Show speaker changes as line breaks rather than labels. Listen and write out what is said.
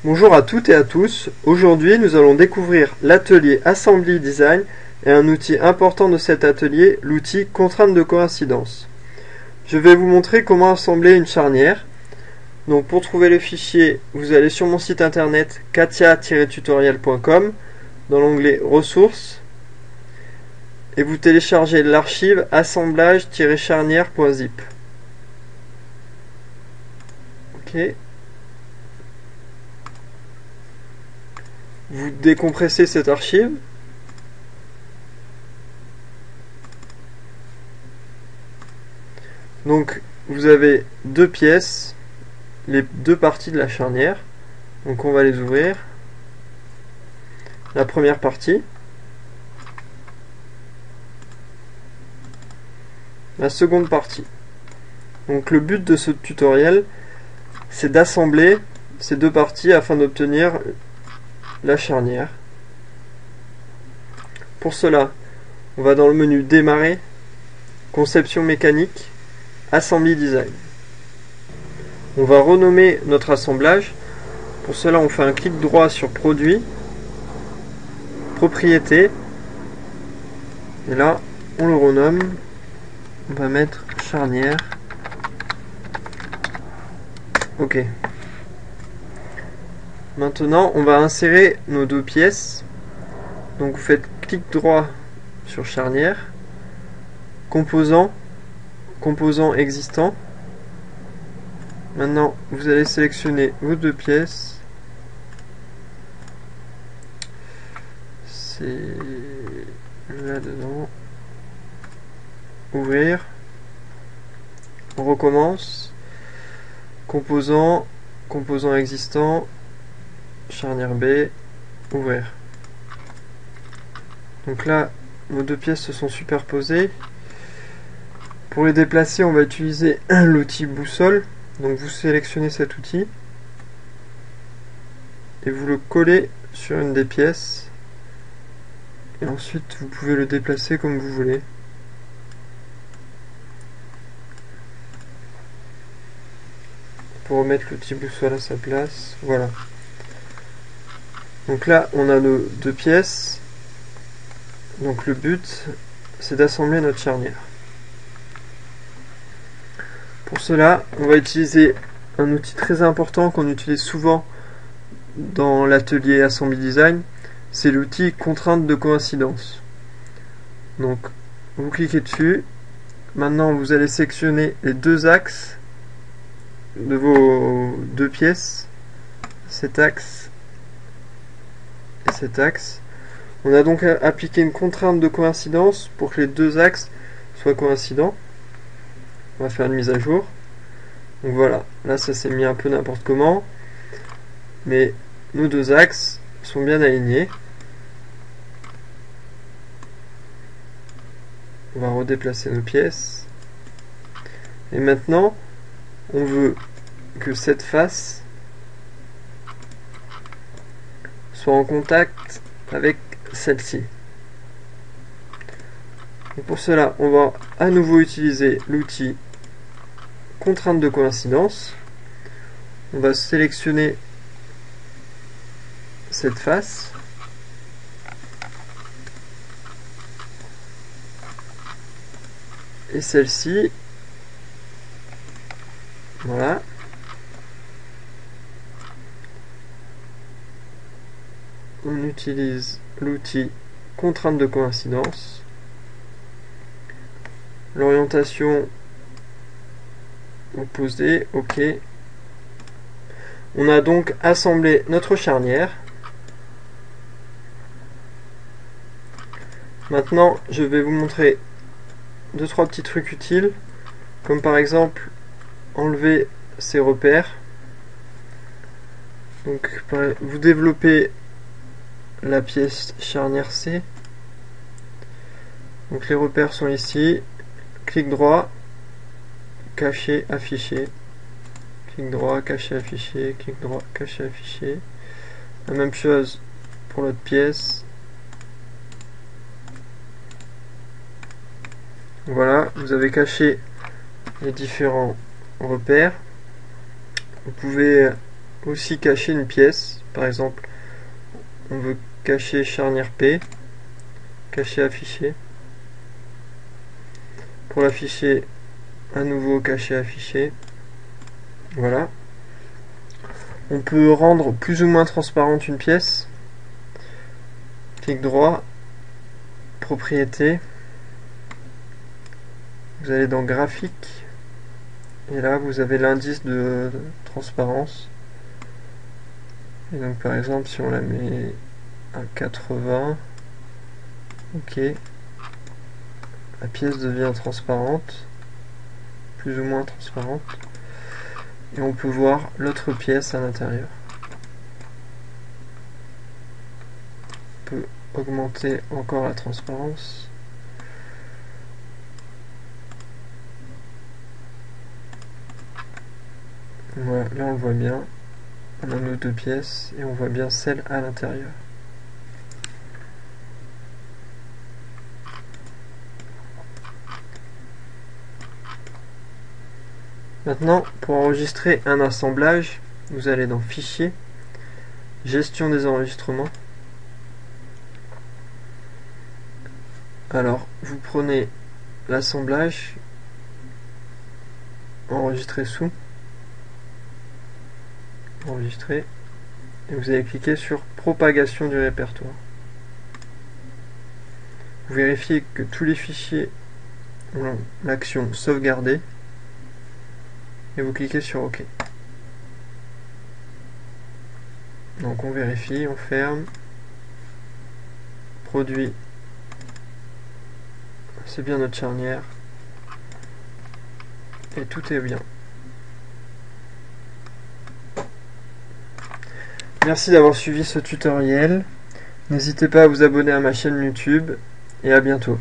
Bonjour à toutes et à tous, aujourd'hui nous allons découvrir l'atelier Assembly Design et un outil important de cet atelier, l'outil Contrainte de coïncidence. Je vais vous montrer comment assembler une charnière. Donc pour trouver le fichier, vous allez sur mon site internet katia-tutoriel.com dans l'onglet ressources et vous téléchargez l'archive assemblage-charnière.zip. Ok. Vous décompressez cette archive. Donc vous avez deux pièces, les deux parties de la charnière. Donc on va les ouvrir. La première partie. La seconde partie. Donc le but de ce tutoriel, c'est d'assembler ces deux parties afin d'obtenir la charnière. Pour cela, on va dans le menu Démarrer, Conception mécanique, Assembly Design. On va renommer notre assemblage. Pour cela, on fait un clic droit sur Produit, Propriétés, et là, on le renomme. On va mettre charnière. Ok. Maintenant, on va insérer nos deux pièces. Donc vous faites clic droit sur charnière, composant existant. Maintenant, vous allez sélectionner vos deux pièces. C'est là-dedans. Ouvrir. On recommence. Composant existant. Charnière B. Ouvrir. Donc là, nos deux pièces se sont superposées. Pour les déplacer, on va utiliser l'outil boussole. Donc vous sélectionnez cet outil et vous le collez sur une des pièces. Et ensuite, vous pouvez le déplacer comme vous voulez. Pour remettre l'outil boussole à sa place, voilà. Donc là, on a nos deux pièces. Donc le but, c'est d'assembler notre charnière. Pour cela, on va utiliser un outil très important qu'on utilise souvent dans l'atelier Assembly Design, c'est l'outil Contrainte de coïncidence. Donc, vous cliquez dessus. Maintenant, vous allez sélectionner les deux axes de vos deux pièces, cet axe et cet axe. On a donc appliqué une contrainte de coïncidence pour que les deux axes soient coïncidents. On va faire une mise à jour. Donc voilà, là ça s'est mis un peu n'importe comment, mais nos deux axes sont bien alignés. On va redéplacer nos pièces. Et maintenant, on veut que cette face soit en contact avec celle-ci. Et pour cela, on va à nouveau utiliser l'outil Contrainte de coïncidence. On va sélectionner cette face. Et celle-ci. Voilà. On utilise l'outil Contrainte de coïncidence. L'orientation opposée, ok. On a donc assemblé notre charnière. Maintenant, je vais vous montrer deux trois petits trucs utiles, comme par exemple enlever ces repères. Donc vous développez la pièce charnière C. Donc les repères sont ici. Clic droit, cacher, afficher. Clic droit, cacher, afficher. Clic droit, cacher, afficher. La même chose pour l'autre pièce. Voilà, vous avez caché les différents repères. Vous pouvez aussi cacher une pièce. Par exemple, on veut cacher charnière P, cacher affiché. Pour l'afficher, à nouveau cacher affiché. Voilà. On peut rendre plus ou moins transparente une pièce. Clic droit, propriété. Vous allez dans graphique. Et là, vous avez l'indice de transparence. Et donc, par exemple, si on la met à 80, ok, la pièce devient transparente, plus ou moins transparente. Et on peut voir l'autre pièce à l'intérieur. On peut augmenter encore la transparence. Voilà, là on le voit bien. On a nos deux pièces et on voit bien celle à l'intérieur. Maintenant, pour enregistrer un assemblage, vous allez dans Fichier, Gestion des enregistrements. Alors, vous prenez l'assemblage, enregistrer sous, enregistrer, et vous allez cliquer sur Propagation du répertoire. Vous vérifiez que tous les fichiers ont l'action sauvegarder, et vous cliquez sur OK. Donc on vérifie, on ferme, produit, c'est bien notre charnière, et tout est bien. Merci d'avoir suivi ce tutoriel, n'hésitez pas à vous abonner à ma chaîne YouTube, et à bientôt.